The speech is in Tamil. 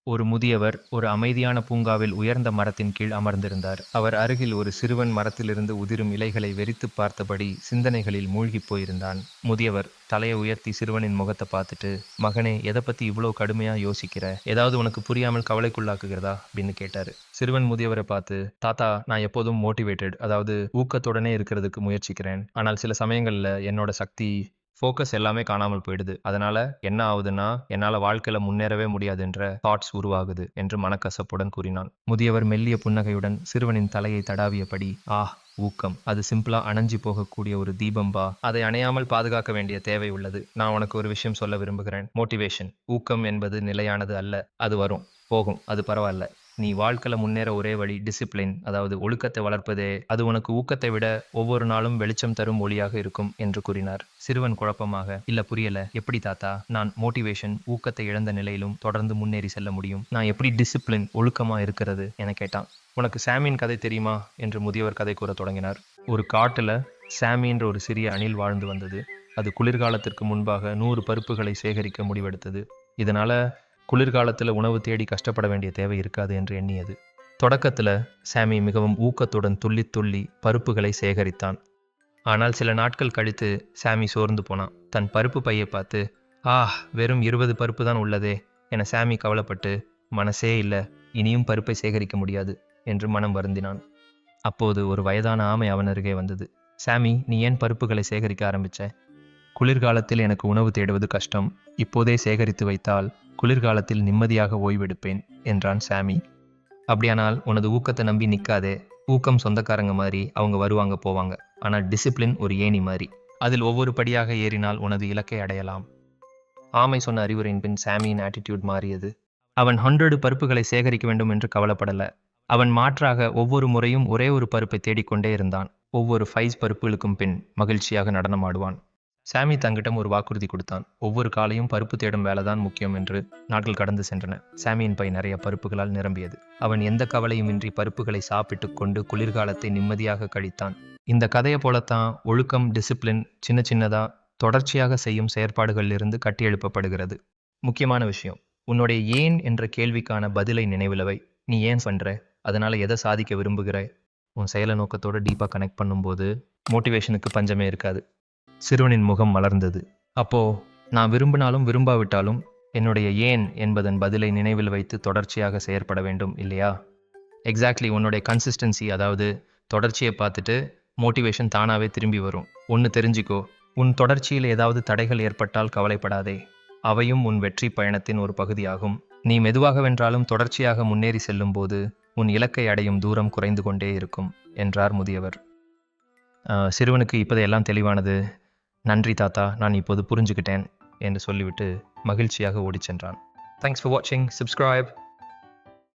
ஒரு முதியவர் ஒரு அமைதியான பூங்காவில் உயர்ந்த மரத்தின் கீழ் அமர்ந்திருந்தார். அவர் அருகில் ஒரு சிறுவன் மரத்திலிருந்து உதிரும் இலைகளை வெறித்துப் பார்த்தபடி சிந்தனைகளில் மூழ்கிப் போயிருந்தான். முதியவர் தலையை உயர்த்தி சிறுவனின் முகத்தை பார்த்துட்டு, மகனே, எதை பத்தி இவ்வளோ கடுமையா யோசிக்கிற? ஏதாவது உனக்கு புரியாமல் கவலைக்குள்ளாக்குகிறதா அப்படின்னு கேட்டாரு. சிறுவன் முதியவரை பார்த்து, தாத்தா, நான் எப்போதும் மோட்டிவேட்டட், அதாவது ஊக்கத்துடனே இருக்கிறதுக்கு முயற்சிக்கிறேன். ஆனால் சில சமயங்கள்ல என்னோட சக்தி ஃபோக்கஸ் எல்லாமே காணாமல் போயிடுது. அதனால என்ன ஆகுதுன்னா, என்னால வாழ்க்கையில முன்னேறவே முடியாதுன்ற தாட்ஸ் உருவாகுது என்று மனக்கசப்புடன் கூறினான். முதியவர் மெல்லிய புன்னகையுடன் சிறுவனின் தலையை தடாவியபடி, ஊக்கம், அது சிம்பிளா அணைஞ்சு போகக்கூடிய ஒரு தீபம்பா. அதை அணையாமல் பாதுகாக்க வேண்டிய தேவை உள்ளது. நான் உனக்கு ஒரு விஷயம் சொல்ல விரும்புகிறேன். மோட்டிவேஷன், ஊக்கம் என்பது நிலையானது அல்ல. அது வரும், போகும், அது பரவாயில்ல. நீ வாழ்க்கையில முன்னேற ஒரே வழி டிசிப்ளின், அதாவது ஒழுக்கத்தை வளர்ப்பதே. அது உனக்கு ஊக்கத்தை விட ஒவ்வொரு நாளும் வெளிச்சம் தரும் ஒளியாக இருக்கும் என்று கூறினார். சிறுவன் குழப்பமாக, இல்ல, புரியல, எப்படி தாத்தா? நான் மோட்டிவேஷன், ஊக்கத்தை இழந்த நிலையிலும் தொடர்ந்து முன்னேறி செல்ல முடியும்? நான் எப்படி டிசிப்ளின், ஒழுக்கமா இருக்கிறது என கேட்டான். உனக்கு சாமியின் கதை தெரியுமா என்று முதியவர் கதை கூற தொடங்கினார். ஒரு காட்டுல சாமி என்ற ஒரு சிறிய அணில் வாழ்ந்து வந்தது. அது குளிர்காலத்திற்கு முன்பாக 100 பருப்புகளை சேகரிக்க முடிவெடுத்தது. இதனால குளிர்காலத்துல உணவு தேடி கஷ்டப்பட வேண்டிய தேவை இருக்காது என்று எண்ணியது. தொடக்கத்துல சாமி மிகவும் ஊக்கத்துடன் துள்ளி துள்ளி பருப்புகளை சேகரித்தான். ஆனால் சில நாட்கள் கழித்து சாமி சோர்ந்து போனான். தன் பருப்பு பையை பார்த்து, வெறும் 20 பருப்பு தான் உள்ளதே என சாமி கவலைப்பட்டு, மனசே இல்லை, இனியும் பருப்பை சேகரிக்க முடியாது என்று மனம் வருந்தினான். அப்போது ஒரு வயதான ஆமை அவன் அருகே வந்தது. சாமி, நீ ஏன் பருப்புகளை சேகரிக்க ஆரம்பிச்ச? குளிர்காலத்தில் எனக்கு உணவு தேடுவது கஷ்டம். இப்போதே சேகரித்து வைத்தால் குளிர்காலத்தில் நிம்மதியாக ஓய்வெடுப்பேன் என்றான் சாமி. அப்படியானால் உனது ஊக்கத்தை நம்பி நிற்காதே. ஊக்கம் சொந்தக்காரங்க மாதிரி, அவங்க வருவாங்க போவாங்க. ஆனால் டிசிப்ளின் ஒரு ஏணி மாதிரி. அதில் ஒவ்வொரு படியாக ஏறினால் உனது இலக்கை அடையலாம். ஆமை சொன்ன அறிவுரையின் பின் சாமியின் ஆட்டிடியூட் மாறியது. அவன் 100 பருப்புகளை சேகரிக்க வேண்டும் என்று கவலைப்படல. அவன் மாற்றாக ஒவ்வொரு முறையும் ஒரே ஒரு பருப்பை தேடிக்கொண்டே இருந்தான். ஒவ்வொரு 5 பருப்புகளுக்கும் பின் மகிழ்ச்சியாக நடனமாடுவான். சாமி தங்கிடம் ஒரு வாக்குறுதி கொடுத்தான். ஒவ்வொரு காலையும் பருப்பு தேடும் வேலைதான் முக்கியம் என்று. நாட்கள் கடந்து சென்றன. சாமியின் பை நிறைய பருப்புகளால் நிரம்பியது. அவன் எந்த கவலையுமின்றி பருப்புகளை சாப்பிட்டு கொண்டு குளிர்காலத்தை நிம்மதியாக கழித்தான். இந்த கதையை போலத்தான் ஒழுக்கம், டிசிப்ளின் சின்ன சின்னதா தொடர்ச்சியாக செய்யும் செயற்பாடுகளிலிருந்து கட்டியெழுப்பப்படுகிறது. முக்கியமான விஷயம், உன்னுடைய ஏன் என்ற கேள்விக்கான பதிலை நினைவில் வை. நீ ஏன் பண்ற? அதனால எதை சாதிக்க விரும்புகிற? உன் செயல நோக்கத்தோட டீப்பா கனெக்ட் பண்ணும்போது மோட்டிவேஷனுக்கு பஞ்சமே இருக்காது. சிறுவனின் முகம் மலர்ந்தது. அப்போ நான் விரும்பினாலும் விரும்பாவிட்டாலும் என்னுடைய ஏன் என்பதன் பதிலை நினைவில் வைத்து தொடர்ச்சியாக செயற்பட வேண்டும், இல்லையா? எக்ஸாக்ட்லி. உன்னுடைய கன்சிஸ்டன்சி, அதாவது தொடர்ச்சியை பார்த்துட்டு மோட்டிவேஷன் தானாவே திரும்பி வரும். ஒன்று தெரிஞ்சிக்கோ, உன் தொடர்ச்சியில் ஏதாவது தடைகள் ஏற்பட்டால் கவலைப்படாதே. அவையும் உன் வெற்றி பயணத்தின் ஒரு பகுதியாகும். நீ மெதுவாக வென்றாலும் தொடர்ச்சியாக முன்னேறி செல்லும் போது உன் இலக்கை அடையும் தூரம் குறைந்து கொண்டே இருக்கும் என்றார் முதியவர். சிறுவனுக்கு இப்போதையெல்லாம் தெளிவானது. நன்றி தாத்தா, நான் இப்போது புரிஞ்சுக்கிட்டேன் என்று சொல்லிவிட்டு மகிழ்ச்சியாக ஓடிச் சென்றான். தேங்க்ஸ் ஃபார் வாட்சிங். சப்ஸ்கிரைப்.